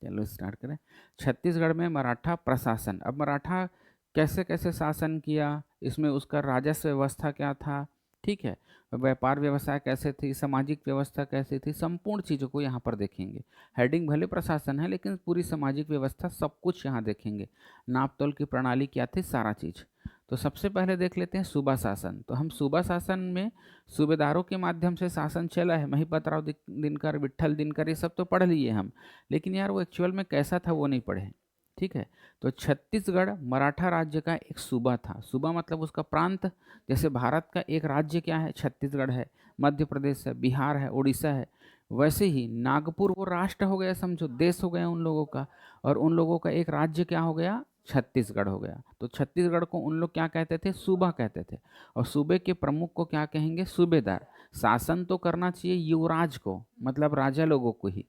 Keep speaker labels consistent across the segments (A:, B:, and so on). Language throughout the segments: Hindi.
A: चलो स्टार्ट करें। छत्तीसगढ़ में मराठा प्रशासन। अब मराठा कैसे कैसे शासन किया, इसमें उसका राजस्व व्यवस्था क्या था, ठीक है, व्यापार व्यवसाय कैसे थी, सामाजिक व्यवस्था कैसी थी, संपूर्ण चीज़ों को यहाँ पर देखेंगे। हेडिंग भले प्रशासन है लेकिन पूरी सामाजिक व्यवस्था सब कुछ यहाँ देखेंगे। नाप तोल की प्रणाली क्या थी, सारा चीज़। तो सबसे पहले देख लेते हैं सूबा शासन। तो हम सूबा शासन में सूबेदारों के माध्यम से शासन चला है। महिपतराव दिनकर, विट्ठल दिनकर, ये सब तो पढ़ लिए हम, लेकिन यार वो एक्चुअल में कैसा था वो नहीं पढ़े, ठीक है। तो छत्तीसगढ़ मराठा राज्य का एक सूबा था। सूबा मतलब उसका प्रांत। जैसे भारत का एक राज्य क्या है, छत्तीसगढ़ है, मध्य प्रदेश है, बिहार है, उड़ीसा है, वैसे ही नागपुर वो राष्ट्र हो गया, समझो देश हो गया उन लोगों का, और उन लोगों का एक राज्य क्या हो गया, छत्तीसगढ़ हो गया। तो छत्तीसगढ़ को उन लोग क्या कहते थे, सूबा कहते थे। और सूबे के प्रमुख को क्या कहेंगे, सूबेदार। शासन तो करना चाहिए युवराज को, मतलब राजा लोगों को ही।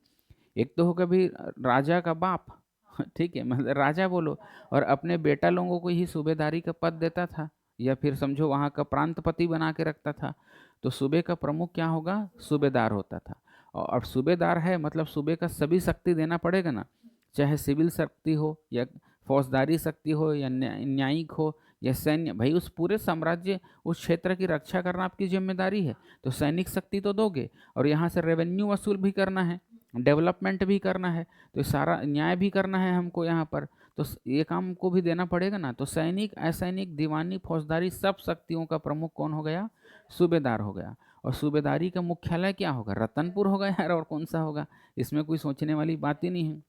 A: एक तो होगा भी राजा का बाप, ठीक है, मतलब राजा बोलो, और अपने बेटा लोगों को ही सूबेदारी का पद देता था, या फिर समझो वहाँ का प्रांतपति बना के रखता था। तो सूबे का प्रमुख क्या होगा, सूबेदार होता था। और अब सूबेदार है मतलब सूबे का सभी शक्ति देना पड़ेगा ना, चाहे सिविल शक्ति हो या फौजदारी शक्ति हो या न्यायिक हो या सैन्य। भाई उस पूरे साम्राज्य, उस क्षेत्र की रक्षा करना आपकी जिम्मेदारी है, तो सैनिक शक्ति तो दोगे, और यहाँ से रेवेन्यू वसूल भी करना है, डेवलपमेंट भी करना है, तो सारा न्याय भी करना है हमको यहाँ पर, तो ये काम को भी देना पड़ेगा ना। तो सैनिक, असैनिक, दीवानी, फौजदारी, सब शक्तियों का प्रमुख कौन हो गया, सूबेदार हो गया। और सूबेदारी का मुख्यालय क्या होगा, रतनपुर होगा यार, और कौन सा होगा, इसमें कोई सोचने वाली बात ही नहीं है,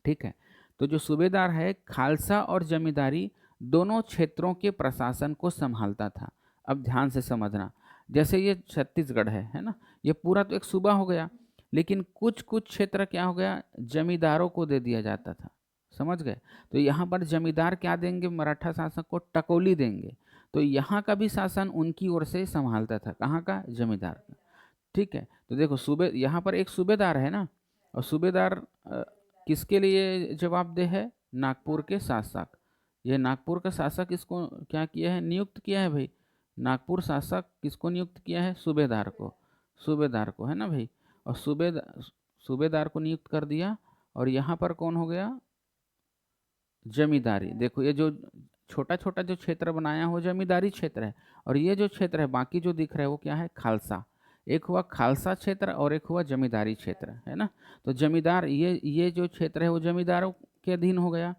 A: ठीक है। तो जो सूबेदार है, खालसा और जमींदारी दोनों क्षेत्रों के प्रशासन को संभालता था। अब ध्यान से समझना, जैसे ये छत्तीसगढ़ है ना, ये पूरा तो एक सूबा हो गया, लेकिन कुछ कुछ क्षेत्र क्या हो गया, जमींदारों को दे दिया जाता था, समझ गए। तो यहाँ पर जमींदार क्या देंगे, मराठा शासक को टकोली देंगे। तो यहाँ का भी शासन उनकी ओर से संभालता था, कहाँ का, जमींदार का, ठीक है। तो देखो सूबे, यहाँ पर एक सूबेदार है ना, और सूबेदार किसके लिए जवाबदेह है, नागपुर के शासक। ये नागपुर का शासक इसको क्या किया है, नियुक्त किया है भाई। नागपुर शासक किसको नियुक्त किया है, सूबेदार को, सूबेदार को, है ना भाई। और सूबेदार को नियुक्त कर दिया। और यहाँ पर कौन हो गया, जमींदारी। देखो ये जो छोटा छोटा जो क्षेत्र बनाया हो जमींदारी क्षेत्र है, और ये जो क्षेत्र है बाकी जो दिख रहा है वो क्या है, खालसा। एक हुआ खालसा क्षेत्र और एक हुआ जमींदारी क्षेत्र, है ना। तो जमींदार, ये जो क्षेत्र है वो जमींदारों के अधीन हो गया,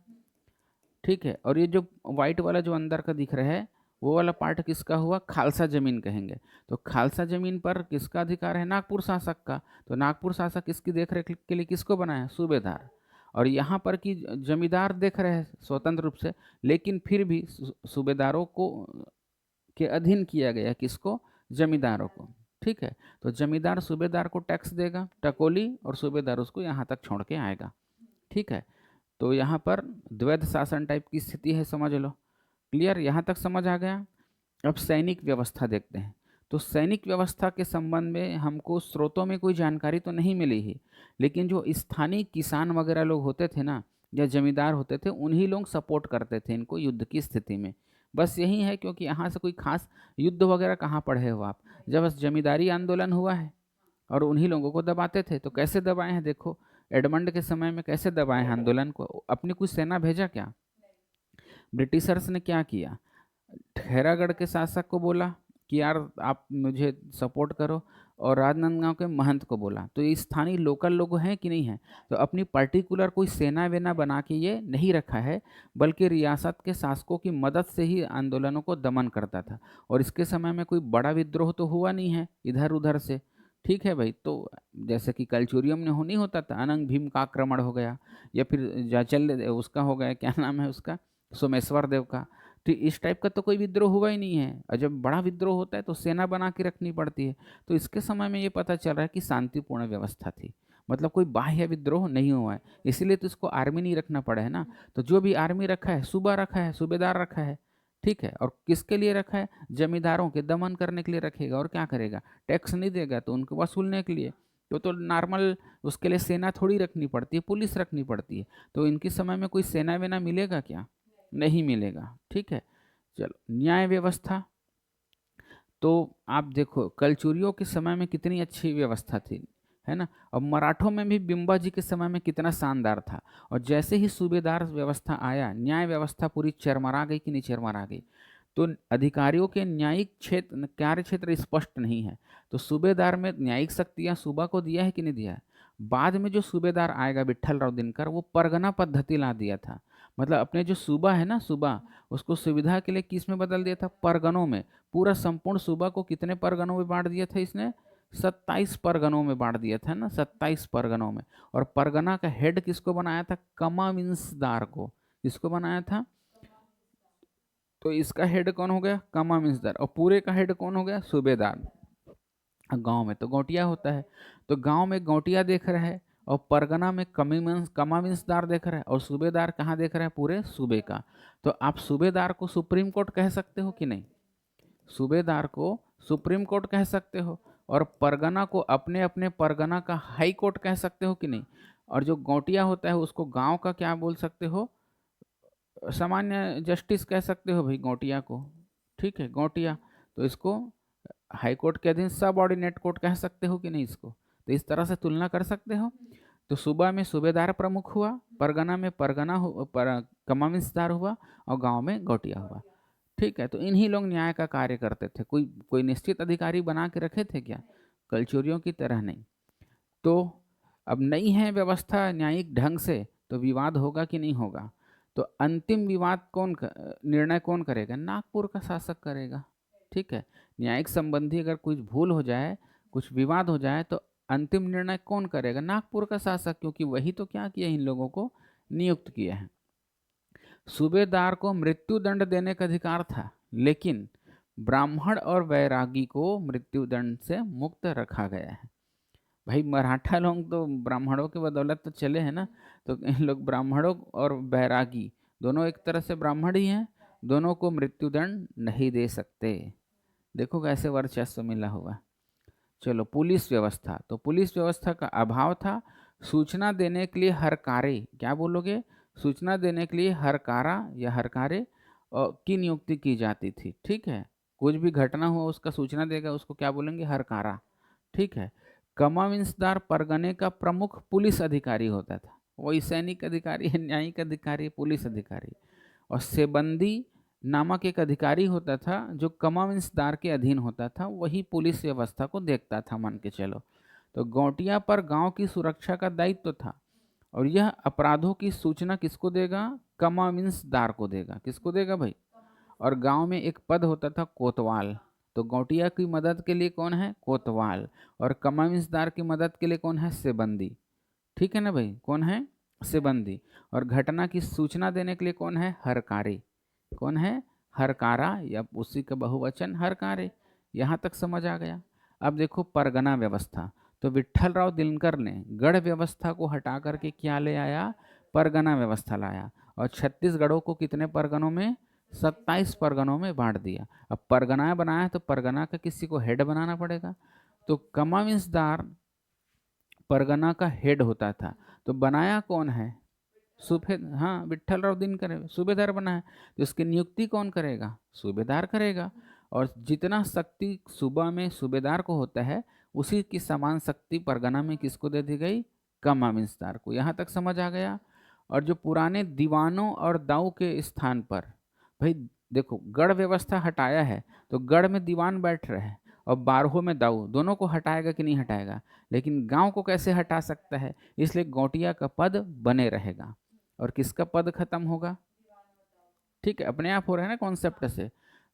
A: ठीक है। और ये जो व्हाइट वाला जो अंदर का दिख रहा है, वो वाला पार्ट किसका हुआ, खालसा जमीन कहेंगे। तो खालसा जमीन पर किसका अधिकार है, नागपुर शासक का। तो नागपुर शासक इसकी देखरेख के लिए किसको बनाया, सूबेदार। और यहाँ पर की जमींदार देख रहे हैं स्वतंत्र रूप से, लेकिन फिर भी सूबेदारों को के अधीन किया गया, किसको, जमींदारों को, ठीक है। तो जमींदार सूबेदार को टैक्स देगा, टकोली, और सूबेदार उसको यहाँ तक छोड़ के आएगा, ठीक है। तो यहाँ पर द्वैध शासन टाइप की स्थिति है, समझ लो। क्लियर, यहाँ तक समझ आ गया। अब सैनिक व्यवस्था देखते हैं। तो सैनिक व्यवस्था के संबंध में हमको स्रोतों में कोई जानकारी तो नहीं मिली है, लेकिन जो स्थानीय किसान वगैरह लोग होते थे ना, या जमींदार होते थे, उन्हीं लोग सपोर्ट करते थे इनको युद्ध की स्थिति में। बस यही है, क्योंकि यहाँ से कोई खास युद्ध वगैरह कहाँ पढ़े हो आप, जब जमींदारी आंदोलन हुआ है और उन्हीं लोगों को दबाते थे। तो कैसे दबाए हैं, देखो एडमंड के समय में कैसे दबाए हैं आंदोलन को, अपनी कुछ सेना भेजा क्या, ब्रिटिशर्स ने क्या किया, खैरागढ़ के शासक को बोला कि यार आप मुझे सपोर्ट करो, और राजनांदगांव के महंत को बोला। तो ये स्थानीय लोकल लोग हैं कि नहीं है, तो अपनी पर्टिकुलर कोई सेना वेना बना के ये नहीं रखा है, बल्कि रियासत के शासकों की मदद से ही आंदोलनों को दमन करता था। और इसके समय में कोई बड़ा विद्रोह तो हुआ नहीं है इधर उधर से, ठीक है भाई। तो जैसे कि कलचुरियम में नहीं होता था, अनंग भीम का आक्रमण हो गया, या फिर जाचल्य उसका हो गया, क्या नाम है उसका, सोमेश्वर देव का। तो इस टाइप का तो कोई विद्रोह हुआ ही नहीं है, और जब बड़ा विद्रोह होता है तो सेना बना के रखनी पड़ती है। तो इसके समय में ये पता चल रहा है कि शांतिपूर्ण व्यवस्था थी, मतलब कोई बाह्य विद्रोह नहीं हुआ है, इसीलिए तो इसको आर्मी नहीं रखना पड़ा है ना। तो जो भी आर्मी रखा है, सूबा रखा है, सूबेदार रखा है, ठीक है। और किसके लिए रखा है, जमींदारों के दमन करने के लिए रखेगा, और क्या करेगा, टैक्स नहीं देगा तो उनको वसूलने के लिए। तो नॉर्मल उसके लिए सेना थोड़ी रखनी पड़ती है, पुलिस रखनी पड़ती है। तो इनके समय में कोई सेना वेना मिलेगा क्या, नहीं मिलेगा, ठीक है। चलो न्याय व्यवस्था। तो आप देखो कलचुरियों के समय में कितनी अच्छी व्यवस्था थी, है ना। और मराठों में भी बिंबा जी के समय में कितना शानदार था। और जैसे ही सूबेदार व्यवस्था आया, न्याय व्यवस्था पूरी चरमरा गई कि नहीं चरमरा गई। तो अधिकारियों के न्यायिक क्षेत्र, कार्य क्षेत्र स्पष्ट नहीं है। तो सूबेदार में न्यायिक शक्तियां सूबा को दिया है कि नहीं दिया है। बाद में जो सूबेदार आएगा विट्ठल राव दिनकर, वो परगना पद्धति ला दिया था। मतलब अपने जो सूबा है ना, सूबा, उसको सुविधा के लिए किस में बदल दिया था, परगनों में। पूरा संपूर्ण सूबा को कितने परगनों में बांट दिया था इसने, 27 परगनों में बांट दिया था ना, 27 परगनों में। और परगना का हेड किसको बनाया था, कमाविंसदार को। किसको बनाया था, तो इसका हेड कौन हो गया, कमाविंसदार। और पूरे का हेड कौन हो गया, सूबेदार। गांव में तो गौटिया होता है, तो गांव में गौटिया देख रहा है, और परगना में कमाविंसदार देख रहा है, और सूबेदार कहाँ देख रहा है, पूरे सूबे का। तो आप सूबेदार को सुप्रीम कोर्ट कह सकते हो कि नहीं, सूबेदार को सुप्रीम कोर्ट कह सकते हो, और परगना को अपने अपने परगना का हाई कोर्ट कह सकते हो कि नहीं। और जो गौटिया होता है उसको गांव का क्या बोल सकते हो, सामान्य जस्टिस कह सकते हो भाई गौटिया को। ठीक है, गौटिया। तो इसको हाई कोर्ट के अधीन सब ऑर्डिनेट कोर्ट कह सकते हो कि नहीं इसको। तो इस तरह से तुलना कर सकते हो। तो सूबा में सूबेदार प्रमुख हुआ, परगना में कमाविंसदार हुआ, और गांव में गौटिया हुआ। ठीक है, तो इन्हीं लोग न्याय का कार्य करते थे। कोई कोई निश्चित अधिकारी बना के रखे थे क्या, कलचुरियों की तरह नहीं। तो अब नहीं है व्यवस्था न्यायिक ढंग से, तो विवाद होगा कि नहीं होगा। तो अंतिम विवाद निर्णय कौन करेगा, नागपुर का शासक करेगा। ठीक है, न्यायिक संबंधी अगर कुछ भूल हो जाए, कुछ विवाद हो जाए, तो अंतिम निर्णय कौन करेगा, नागपुर का शासक, क्योंकि वही तो क्या किया, इन लोगों को नियुक्त किया है। सूबेदार को मृत्यु दंड देने का अधिकार था, लेकिन ब्राह्मण और वैरागी को मृत्यु दंड से मुक्त रखा गया है। भाई मराठा लोग तो ब्राह्मणों की बदौलत तो चले हैं ना। तो इन लोग ब्राह्मणों और बैरागी दोनों एक तरह से ब्राह्मण ही हैं, दोनों को मृत्युदंड नहीं दे सकते। देखो कैसे वर्चस्व मिला हुआ। चलो, पुलिस व्यवस्था, तो पुलिस व्यवस्था का अभाव था। सूचना देने के लिए हरकारे, क्या बोलोगे, सूचना देने के लिए हरकारा या हरकारे की नियुक्ति की जाती थी। ठीक है, कुछ भी घटना हुआ उसका सूचना देगा, उसको क्या बोलेंगे, हरकारा। ठीक है, कमाविंसदार परगने का प्रमुख पुलिस अधिकारी होता था। वही सैनिक अधिकारी है, न्यायिक अधिकारी, पुलिस अधिकारी। और सेबंदी नामक एक अधिकारी होता था जो कमाविंसदार के अधीन होता था, वही पुलिस व्यवस्था को देखता था, मान के चलो। तो गौटिया पर गांव की सुरक्षा का दायित्व था, और यह अपराधों की सूचना किसको देगा, कमाविंसदार को देगा। किसको देगा भाई। और गांव में एक पद होता था कोतवाल। तो गौटिया की मदद के लिए कौन है, कोतवाल। और कमाविंसदार की मदद के लिए कौन है, सेबंदी। ठीक है ना भाई, कौन है, सेबंदी। और घटना की सूचना देने के लिए कौन है, हरकारी। कौन है, हरकारा, या उसी का बहुवचन हरकारे। यहाँ तक समझ आ गया। अब देखो परगना व्यवस्था। तो विट्ठल राव दिनकर ने गढ़ व्यवस्था को हटा करके क्या ले आया, परगना व्यवस्था लाया। और छत्तीसगढ़ों को कितने परगनों में, 27 परगनों में बांट दिया। अब परगना बनाया तो परगना का किसी को हेड बनाना पड़ेगा। तो कमाविंसदार परगना का हेड होता था। तो बनाया कौन है, हाँ, विट्ठल राव दिनकर सूबेदार बना है। तो इसकी नियुक्ति कौन करेगा, सूबेदार करेगा। और जितना शक्ति सूबा में सूबेदार को होता है, उसी की समान शक्ति परगना में किसको दे दी गई, कमाविंसदार को। यहाँ तक समझ आ गया। और जो पुराने दीवानों और दाऊ के स्थान पर, भाई देखो गढ़ व्यवस्था हटाया है, तो गढ़ में दीवान बैठ रहे हैं और बारहों में दाऊ, दोनों को हटाएगा कि नहीं हटाएगा। लेकिन गांव को कैसे हटा सकता है, इसलिए गौटिया का पद बने रहेगा। और किसका पद खत्म होगा, ठीक है, अपने आप हो रहा है ना कॉन्सेप्ट से।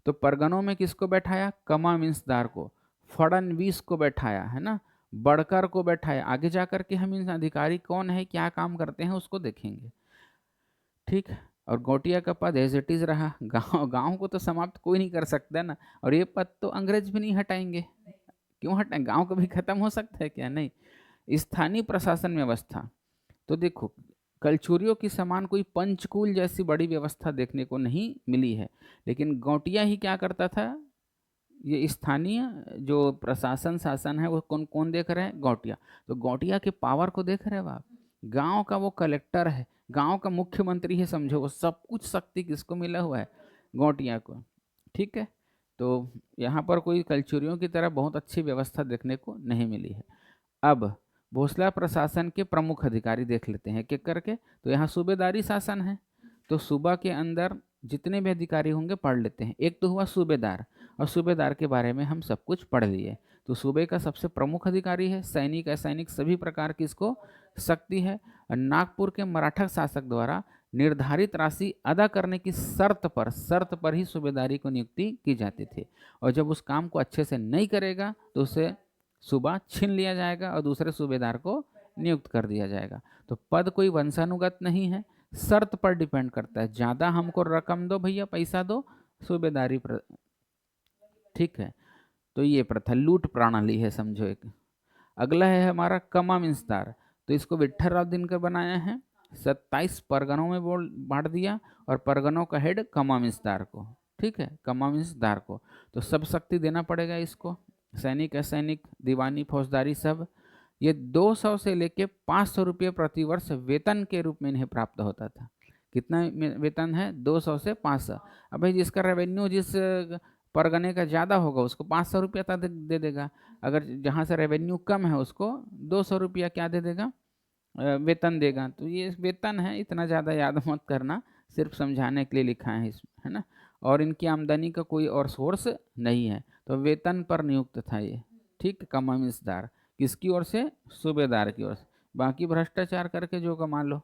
A: तो परगनों में किसको बैठाया, कमाविंसदार को। फड़नवीस को बैठाया है ना, बड़कर को बैठाया। आगे जाकर के हम इन अधिकारी कौन है, क्या काम करते हैं, उसको देखेंगे। ठीक है, और गौटिया का पद एज इट इज रहा। गांव गांव को तो समाप्त कोई नहीं कर सकता ना, और ये पद तो अंग्रेज भी नहीं हटाएंगे। क्यों हटाएं, गांव कभी खत्म हो सकता है क्या, नहीं। स्थानीय प्रशासन व्यवस्था, तो देखो कलचुरियों की समान कोई पंचकूल जैसी बड़ी व्यवस्था देखने को नहीं मिली है। लेकिन गौटिया ही क्या करता था, ये स्थानीय जो प्रशासन शासन है वो कौन कौन देख रहे हैं, गौटिया। तो गौटिया के पावर को देख रहे हो आप। गांव का वो कलेक्टर है, गांव का मुख्यमंत्री है, समझो। वो सब कुछ शक्ति किसको मिला हुआ है, गौटिया को। ठीक है, तो यहाँ पर कोई कलचुरियों की तरह बहुत अच्छी व्यवस्था देखने को नहीं मिली है। अब भोसले प्रशासन के प्रमुख अधिकारी देख लेते हैं कि करके। तो यहाँ सूबेदारी शासन है, तो सूबा के अंदर जितने भी अधिकारी होंगे पढ़ लेते हैं। एक तो हुआ सूबेदार, और सूबेदार के बारे में हम सब कुछ पढ़ लिए। तो सूबे का सबसे प्रमुख अधिकारी है, सैनिक असैनिक सभी प्रकार की इसको शक्ति है। नागपुर के मराठा शासक द्वारा निर्धारित राशि अदा करने की शर्त पर ही सूबेदारी को नियुक्ति की जाती थी, और जब उस काम को अच्छे से नहीं करेगा तो उसे सूबा छीन लिया जाएगा और दूसरे सूबेदार को नियुक्त कर दिया जाएगा। तो पद कोई वंशानुगत नहीं है, शर्त पर डिपेंड करता है। ज़्यादा हमको रकम दो भैया, पैसा दो, सूबेदारी ठीक है। तो ये प्रथा लूट प्रणाली है, समझो एक। अगला है हमारा कमामिंसदार। तो इसको विट्ठलराव दिनकर बनाया है। 27 परगनों में बांट दिया, और परगनों का हेड कमामिंसदार को, ठीक है, कमामिंसदार को। तो सब शक्ति देना पड़ेगा इसको, सैनिक असैनिक दीवानी फौजदारी सब। ये 200 से लेके 500 रुपये प्रतिवर्ष वेतन के रूप में इन्हें प्राप्त होता था। कितना वेतन है? 200 से 500। अब भाई जिसका रेवेन्यू जिस परगने का ज़्यादा होगा उसको 500 रुपया तक दे देगा, अगर जहाँ से रेवेन्यू कम है उसको 200 रुपया क्या दे देगा? वेतन देगा। तो ये वेतन है, इतना ज़्यादा याद मत करना, सिर्फ समझाने के लिए लिखा है इसमें, है ना। और इनकी आमदनी का कोई और सोर्स नहीं है, तो वेतन पर नियुक्त था ये, ठीक। कमामिसदार किसकी ओर से? सूबेदार की ओर से। बाकी भ्रष्टाचार करके जो कमा लो,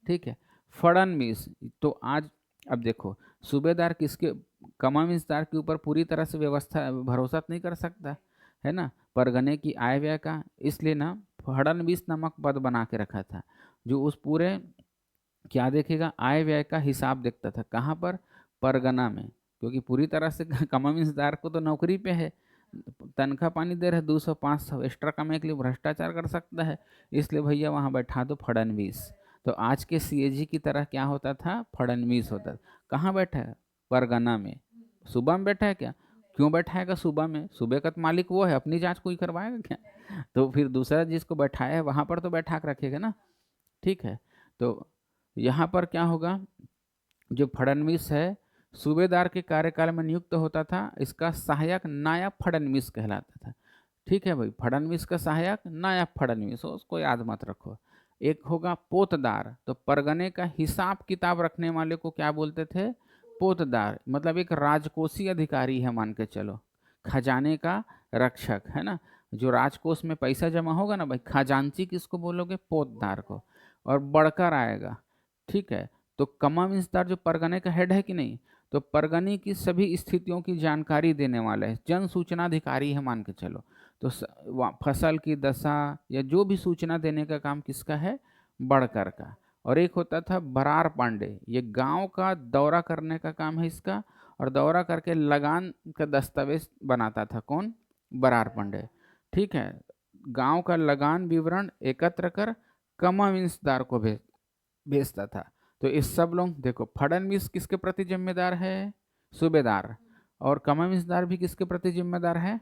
A: ठीक है। फड़नवीस, तो आज अब देखो, सूबेदार किसके, कमामिसदार के ऊपर पूरी तरह से व्यवस्था भरोसा नहीं कर सकता, है ना, परगने की आय व्यय का। इसलिए ना फड़नवीस नामक पद बना के रखा था, जो उस पूरे क्या देखेगा? आय व्यय का हिसाब देखता था। कहाँ पर? परगना में, क्योंकि पूरी तरह से कमामिसदार को तो नौकरी पे है, तनख्वाह पानी दे रहे 200-500, एक्स्ट्रा कमाने के लिए भ्रष्टाचार कर सकता है, इसलिए भैया वहाँ बैठा दो फड़नवीस। तो आज के सीएजी की तरह क्या होता था? फड़नवीस होता था। कहाँ बैठा है? परगना में। सूबा में बैठा है क्या? क्यों बैठाएगा सूबा में? सूबे का तो मालिक वो है, अपनी जांच कोई करवाएगा क्या? तो फिर दूसरा जिसको बैठाया है वहाँ पर तो बैठा के रखेगा ना, ठीक है। तो यहाँ पर क्या होगा? जो फड़नवीस है सूबेदार के कार्यकाल में नियुक्त होता था, इसका सहायक नायब फड़नवीस कहलाता था, ठीक है भाई। फड़नवीस का सहायक नायब फड़नवीस हो, उसको याद मत रखो। एक होगा पोतदार, तो परगने का हिसाब किताब रखने वाले को क्या बोलते थे? पोतदार। मतलब एक राजकोषीय अधिकारी है, मान के चलो, खजाने का रक्षक, है ना। जो राजकोष में पैसा जमा होगा ना भाई, खजांची किसको बोलोगे? पोतदार को। और बढ़कर आएगा, ठीक है। तो कमामिसदार जो परगने का हेड है कि नहीं, तो परगने की सभी स्थितियों की जानकारी देने वाला है, जन सूचना अधिकारी है, मान के चलो। तो फसल की दशा या जो भी सूचना देने का काम किसका है? बढ़कर का। और एक होता था बरार पांडे, ये गांव का दौरा करने का काम है इसका, और दौरा करके लगान का दस्तावेज बनाता था। कौन? बरार पांडे, ठीक है। गांव का लगान विवरण एकत्र कर कमामिसदार को भेजता था। तो इस सब लोग देखो, फड़नवीस किसके प्रति जिम्मेदार है? सूबेदार। और कमामिसदार भी किसके प्रति जिम्मेदार है?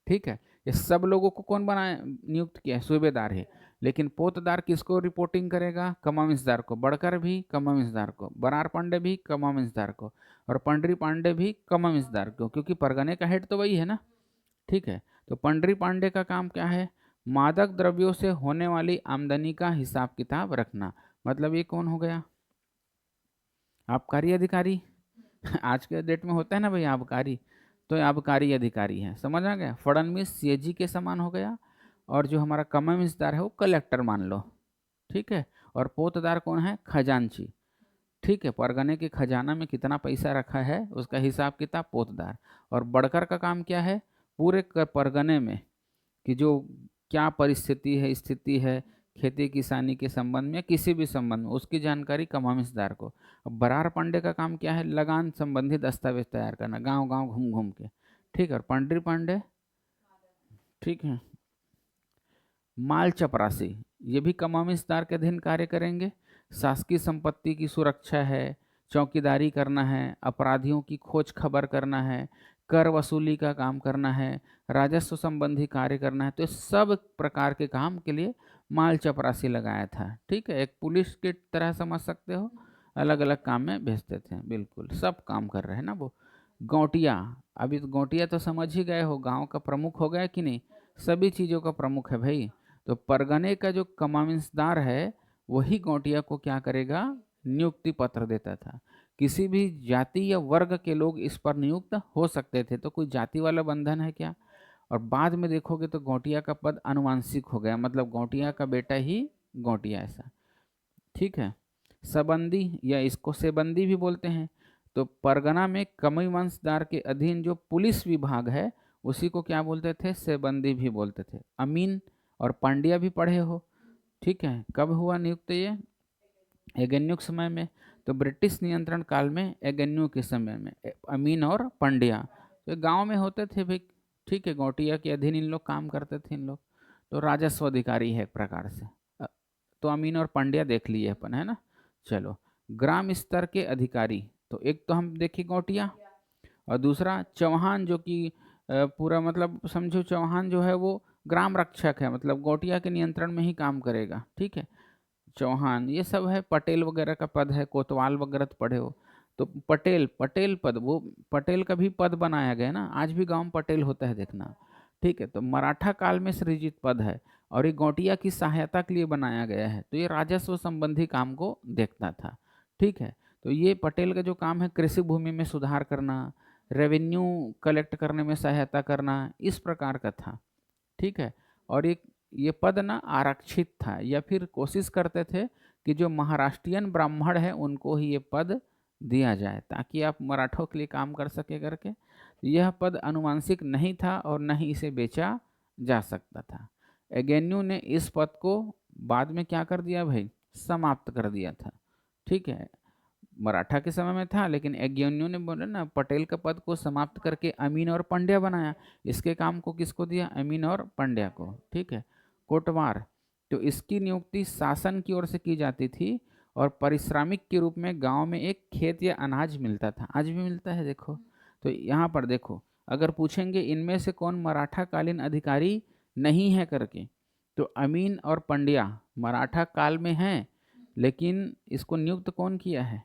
A: ठीक है। ये सब लोगों को कौन बनाया, नियुक्त किया है? सूबेदार है। लेकिन पोतदार किसको रिपोर्टिंग करेगा? कमामिसदार को। बढ़कर भी कमामिसदार को, बरार पांडे भी कमामिसदार को, और पंडरी पांडे भी कमामिसदार को, क्योंकि परगने का हेड तो वही है ना, ठीक है। तो पंडरी पांडे का काम क्या है? मादक द्रव्यों से होने वाली आमदनी का हिसाब किताब रखना। मतलब ये कौन हो गया? आबकारी अधिकारी। आज के डेट में होता है ना भाई आबकारी, तो आबकारी अधिकारी है, समझ आ गया। फड़नवीस सीएजी के समान हो गया, और जो हमारा कमामिसदार है वो कलेक्टर मान लो, ठीक है। और पोतदार कौन है? खजांची, ठीक है। परगने के खजाना में कितना पैसा रखा है उसका हिसाब किताब पोतदार। और बढ़कर का काम क्या है? पूरे परगने में कि जो क्या परिस्थिति है, स्थिति है खेती किसानी के संबंध में, किसी भी संबंध में, उसकी जानकारी कमामिसदार को। अब बरार पांडे का काम क्या है? लगान संबंधी दस्तावेज तैयार करना, गांव गांव घूम घूम के, ठीक है। और पंडरी पांडे, ठीक है, माल चपरासी, ये भी कमामिसदार के अधीन कार्य करेंगे। शासकीय संपत्ति की सुरक्षा है, चौकीदारी करना है, अपराधियों की खोज खबर करना है, कर वसूली का काम करना है, राजस्व संबंधी कार्य करना है। तो सब प्रकार के काम के लिए माल चपरासी लगाया था, ठीक है। एक पुलिस की तरह समझ सकते हो, अलग अलग काम में भेजते थे, बिल्कुल सब काम कर रहे हैं ना वो। गौटिया, अभी तो गौटिया तो समझ ही गए हो, गांव का प्रमुख हो गया कि नहीं? सभी चीज़ों का प्रमुख है भाई। तो परगने का जो कमांसदार है वही गौटिया को क्या करेगा, नियुक्ति पत्र देता था। किसी भी जाति या वर्ग के लोग इस पर नियुक्त हो सकते थे, तो कोई जाति वाला बंधन है क्या। और बाद में देखोगे तो गौटिया का पद अनुवांशिक हो गया, मतलब गौटिया का बेटा ही गौटिया, ऐसा। ठीक है। सबंदी या इसको सेबंदी भी बोलते हैं। तो परगना में कमी वंशदार के अधीन जो पुलिस विभाग है उसी को क्या बोलते थे, सेबंदी भी बोलते थे। अमीन और पांड्या भी पढ़े हो। ठीक है। कब हुआ नियुक्त ये, एगेन्यू के समय में। तो ब्रिटिश नियंत्रण काल में एगेन्यू के समय में अमीन और पांड्या तो गांव में होते थे भाई। ठीक है। गौटिया के अधीन इन लोग काम करते थे इन लोग, तो राजस्व अधिकारी है एक प्रकार से। तो अमीन और पांड्या देख लिए अपन, है ना। चलो, ग्राम स्तर के अधिकारी, तो एक तो हम देखे गौटिया, और दूसरा चौहान, जो कि पूरा मतलब समझो चौहान जो है वो ग्राम रक्षक है, मतलब गौटिया के नियंत्रण में ही काम करेगा। ठीक है। चौहान ये सब है। पटेल वगैरह का पद है, कोतवाल वगैरह तो पढ़े हो। तो पटेल, पटेल पद, वो पटेल का भी पद बनाया गया ना, आज भी गांव में पटेल होता है, देखना। ठीक है। तो मराठा काल में सृजित पद है और ये गौटिया की सहायता के लिए बनाया गया है, तो ये राजस्व संबंधी काम को देखता था। ठीक है। तो ये पटेल का जो काम है, कृषि भूमि में सुधार करना, रेवेन्यू कलेक्ट करने में सहायता करना, इस प्रकार का था। ठीक है। और एक ये पद ना आरक्षित था, या फिर कोशिश करते थे कि जो महाराष्ट्रियन ब्राह्मण है उनको ही ये पद दिया जाए, ताकि आप मराठों के लिए काम कर सके करके। यह पद अनुवांशिक नहीं था और न ही इसे बेचा जा सकता था। एगेन्यू ने इस पद को बाद में क्या कर दिया भाई, समाप्त कर दिया था। ठीक है। मराठा के समय में था, लेकिन एगेन्यू ने बोला ना, पटेल का पद को समाप्त करके अमीन और पांड्या बनाया। इसके काम को किसको दिया, अमीन और पांड्या को। ठीक है। कोटवार, तो इसकी नियुक्ति शासन की ओर से की जाती थी और पारिश्रमिक के रूप में गांव में एक खेत या अनाज मिलता था, आज भी मिलता है देखो। तो यहाँ पर देखो, अगर पूछेंगे इनमें से कौन मराठा कालीन अधिकारी नहीं है करके, तो अमीन और पांड्या मराठा काल में हैं, लेकिन इसको नियुक्त कौन किया है,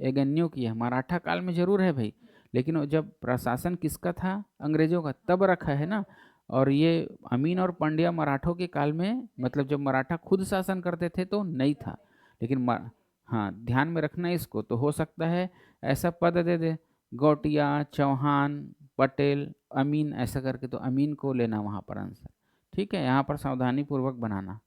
A: एगेन्यू किया। मराठा काल में जरूर है भाई, लेकिन वो जब प्रशासन किसका था, अंग्रेजों का, तब रखा है ना। और ये अमीन और पांड्या मराठों के काल में, मतलब जब मराठा खुद शासन करते थे तो नहीं था, लेकिन हाँ, ध्यान में रखना इसको। तो हो सकता है ऐसा पद दे दे, गौटिया, चौहान, पटेल, अमीन, ऐसा करके, तो अमीन को लेना वहाँ पर आंसर। ठीक है। यहाँ पर सावधानी पूर्वक बनाना।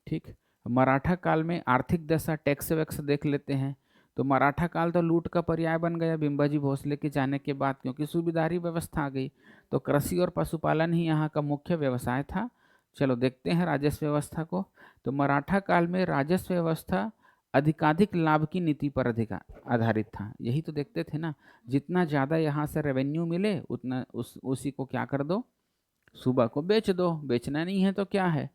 A: ठीक। मराठा काल में आर्थिक दशा, टैक्स वैक्स देख लेते हैं। तो मराठा काल तो लूट का पर्याय बन गया बिंबाजी भोसले के जाने के बाद, क्योंकि सुविधारी व्यवस्था आ गई। तो कृषि और पशुपालन ही यहाँ का मुख्य व्यवसाय था। चलो देखते हैं राजस्व व्यवस्था को। तो मराठा काल में राजस्व व्यवस्था अधिकाधिक लाभ की नीति पर आधारित था। यही तो देखते थे ना, जितना ज़्यादा यहाँ से रेवेन्यू मिले उतना उसी को क्या कर दो, सुबह को बेच दो। बेचना नहीं है तो क्या है,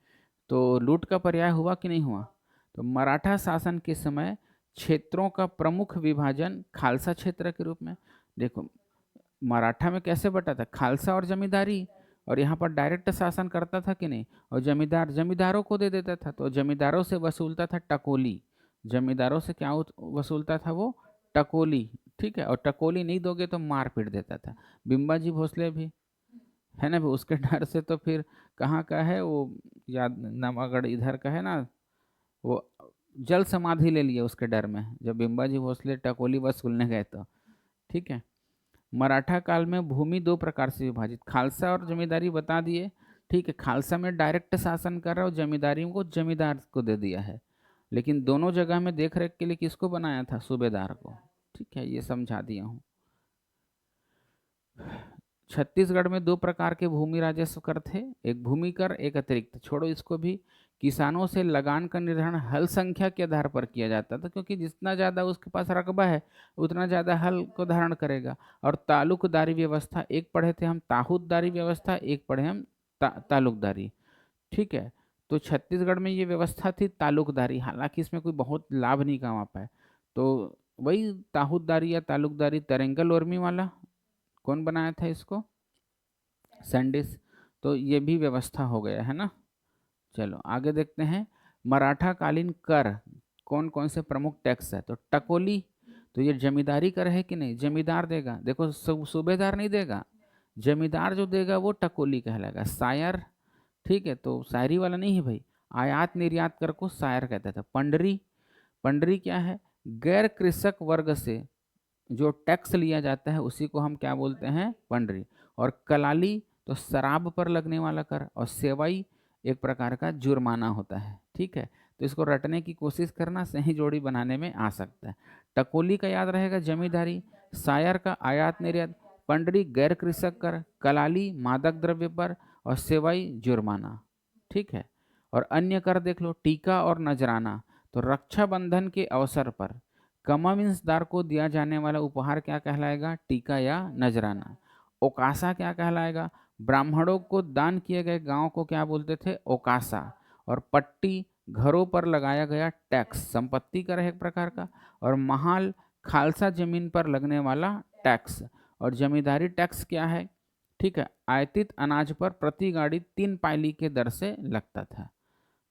A: तो लूट का पर्याय हुआ कि नहीं हुआ। तो मराठा शासन के समय क्षेत्रों का प्रमुख विभाजन खालसा क्षेत्र के रूप में, देखो मराठा में कैसे बटा था, खालसा और जमींदारी। और यहाँ पर डायरेक्ट शासन करता था कि नहीं, और जमींदारों को दे देता था। तो जमींदारों से वसूलता था टकोली, जमींदारों से क्या वसूलता था वो, टकोली। ठीक है। और टकोली नहीं दोगे तो मार पीट देता था। बिंबाजी भोसले भी है ना, उसके डर से तो फिर कहाँ का है वो, याद नवागढ़ इधर का है ना, वो जल समाधि ले लिया उसके डर में, जब बिंबाजी भोसले टकोली वसूलने गए तो। ठीक है। मराठा काल में भूमि दो प्रकार से विभाजित, खालसा और जमींदारी बता दिए। ठीक है। खालसा में डायरेक्ट शासन कर रहा है और जमींदारियों को जमींदार को दे दिया है, लेकिन दोनों जगह में देख रेख के लिए किसको बनाया था, सूबेदार को। ठीक है। ये समझा दिया हूँ। छत्तीसगढ़ में दो प्रकार के भूमि राजस्व कर थे, एक भूमि कर, एक अतिरिक्त। छोड़ो इसको भी। किसानों से लगान का निर्धारण हल संख्या के आधार पर किया जाता था, क्योंकि जितना ज़्यादा उसके पास रकबा है उतना ज़्यादा हल को धारण करेगा। और तालुकदारी व्यवस्था, एक पढ़े थे हम ताहूतदारी व्यवस्था, एक पढ़े हम तालुकदारी। ठीक है। तो छत्तीसगढ़ में ये व्यवस्था थी तालुकदारी, हालांकि इसमें कोई बहुत लाभ नहीं कमा पाए। तो वही ताहूतदारी या तालुकदारी, तरेंगल उर्मी वाला कौन बनाया था इसको, सैंडिस। तो ये भी व्यवस्था हो गया है ना। चलो आगे देखते हैं। मराठा कालीन कर कौन कौन से प्रमुख टैक्स है, तो टकोली, तो ये जमींदारी कर है कि नहीं, जमींदार देगा। देखो सूबेदार नहीं देगा, जमींदार जो देगा वो टकोली कहलाएगा। शायर, ठीक है, तो शायरी वाला नहीं है भाई, आयात निर्यात कर को शायर कहता था। पंडरी, पंडरी क्या है, गैर कृषक वर्ग से जो टैक्स लिया जाता है उसी को हम क्या बोलते हैं, पंडरी। और कलाली तो शराब पर लगने वाला कर, और सेवाई एक प्रकार का जुर्माना होता है, ठीक है। तो इसको रटने की कोशिश करना, सही जोड़ी बनाने में आ सकता है। टकोली का याद रहेगा जमींदारी, शायर का आयात निर्यात, पंडरी गैर कृषक कर, कलाली मादक द्रव्य पर, और सेवाई जुर्माना, ठीक है। और अन्य कर देख लो, टीका और नजराना, तो रक्षाबंधन के अवसर पर कमाविंसदार को दिया जाने वाला उपहार क्या कहलाएगा, टीका या नजराना। ओकासा क्या कहलाएगा, ब्राह्मणों को दान किए गए गांव को क्या बोलते थे, ओकासा। और पट्टी घरों पर लगाया गया टैक्स, संपत्ति कर है एक प्रकार का। और महाल खालसा जमीन पर लगने वाला टैक्स। और जमींदारी टैक्स क्या है, ठीक है, आयतित अनाज पर प्रति गाड़ी 3 पायली के दर से लगता था,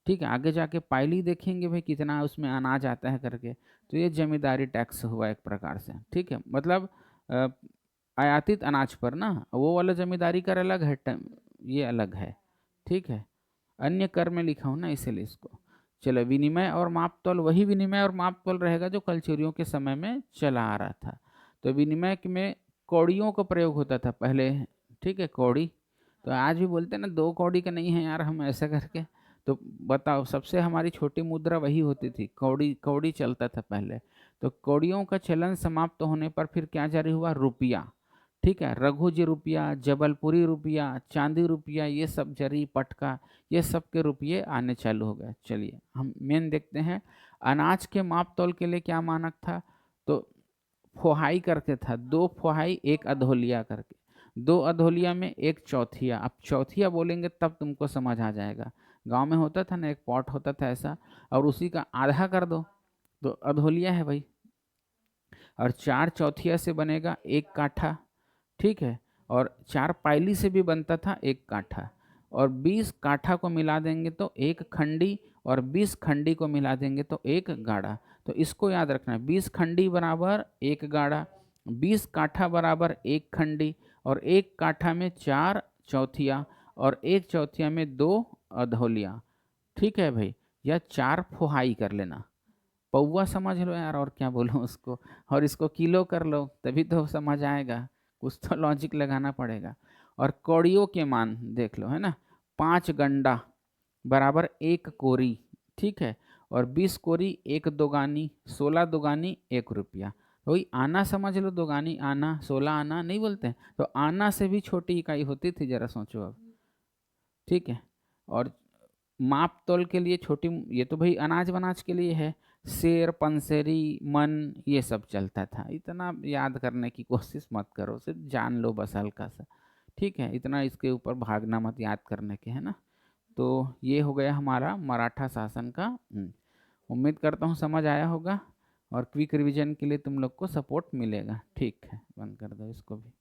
A: ठीक है। आगे जाके पायली देखेंगे भाई कितना उसमें अनाज आता है करके, तो ये जमींदारी टैक्स हुआ एक प्रकार से, ठीक है। मतलब अ, आयातित अनाज पर ना, वो वाला जमींदारी कर अलग है, ये अलग है, ठीक है। अन्य कर में लिखा हूँ ना इसीलिए इसको। चलो, विनिमय और मापतोल, वही विनिमय और मापतोल रहेगा जो कलचुरियों के समय में चला आ रहा था। तो विनिमय में कौड़ियों का प्रयोग होता था पहले, ठीक है, कौड़ी। तो आज भी बोलते हैं ना 2 कौड़ी का नहीं है यार, हम ऐसा करके। तो बताओ, सबसे हमारी छोटी मुद्रा वही होती थी, कौड़ी, कौड़ी चलता था पहले। तो कौड़ियों का चलन समाप्त होने पर फिर क्या जारी हुआ, रुपया, ठीक है। रघुजी रुपया, जबलपुरी रुपया, चांदी रुपया, ये सब जरी पटका, ये सब के रुपये आने चालू हो गए। चलिए हम मेन देखते हैं, अनाज के माप तोल के लिए क्या मानक था, तो फोहाई करके था, 2 फोहाई 1 अधोलिया करके, 2 अधोलिया में 1 चौथिया। अब चौथिया बोलेंगे तब तुमको समझ आ जाएगा, गांव में होता था ना, एक पॉट होता था ऐसा, और उसी का आधा कर दो तो अधोलिया है भाई। और 4 चौथिया से बनेगा 1 काठा, ठीक है। और 4 पायली से भी बनता था 1 काठा, और 20 काठा को मिला देंगे तो 1 खंडी, और 20 खंडी को मिला देंगे तो 1 गाड़ा। तो इसको याद रखना है, 20 खंडी बराबर 1 गाड़ा, 20 काठा बराबर 1 खंडी, और 1 काठा में 4 चौथिया, और 1 चौथिया में 2 अधोलिया, ठीक है भाई। या 4 फोहाई कर लेना, पौवा समझ लो यार, और क्या बोलूँ उसको। और इसको किलो कर लो तभी तो समझ आएगा, कुछ तो लॉजिक लगाना पड़ेगा। और कौड़ियों के मान देख लो, है ना, 5 गंडा बराबर 1 कोरी, ठीक है। और 20 कोरी 1 दोगानी, 16 दोगानी 1 रुपया। वही आना समझ लो, दोगानी आना, 16 आना नहीं बोलते हैं, तो आना से भी छोटी इकाई होती थी, जरा सोचो अब, ठीक है। और माप तोल के लिए छोटी, ये तो भाई अनाज वनाज के लिए है, शेर, पंसेरी, मन, ये सब चलता था। इतना याद करने की कोशिश मत करो, सिर्फ जान लो बस हल्का सा, ठीक है। इतना इसके ऊपर भागना मत याद करने के, है ना। तो ये हो गया हमारा मराठा शासन का। उम्मीद करता हूँ समझ आया होगा, और क्विक रिवीजन के लिए तुम लोग को सपोर्ट मिलेगा, ठीक है। बंद कर दो इसको भी।